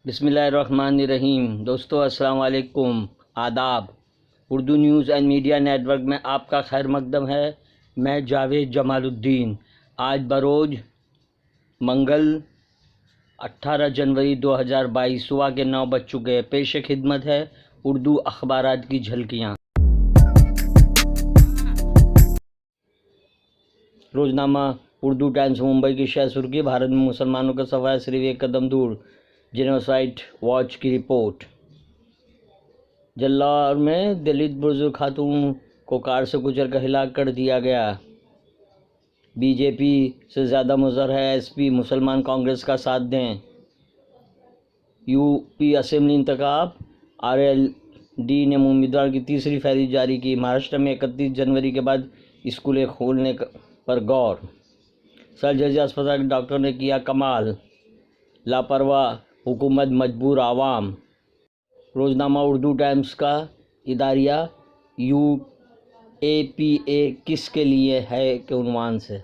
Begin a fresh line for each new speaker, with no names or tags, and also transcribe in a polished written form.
बिस्मिल्लाहिर्रहमानिर्रहीम। दोस्तों अस्सलाम वालेकुम, आदाब। Urdu news and media network में आपका खैर मकदम है। मैं जावेद जमालुद्दीन। आज बरोज मंगल 18 जनवरी 2022 सुबह के 9 बज चुके हैं। पेश खिदमत है उर्दू अखबारात की झलकियाँ। रोज़नामा उर्दू टाइम्स मुंबई की शाह सुर्खी, भारत में मुसलमानों का सफाया सिर्फ एक कदम दूर, जेनोसाइड वॉच की रिपोर्ट। जल्लौर में दलित बुजुर्ग खातून को कार से कुचलकर हिलाक कर दिया गया। बीजेपी से ज़्यादा मुज़र है एसपी, मुसलमान कांग्रेस का साथ दें। यूपी असेंबली इंतखाब, आरएलडी ने उम्मीदवार की तीसरी फहरिस्त जारी की। महाराष्ट्र में 31 जनवरी के बाद स्कूलें खोलने पर गौर। सरजर्जी अस्पताल के डॉक्टर ने किया कमाल, लापरवाह हुकूमत मजबूर आवाम। रोज़नामा उर्दू टाइम्स का इदारिया यूएपीए किस के लिए है के उन्वान से।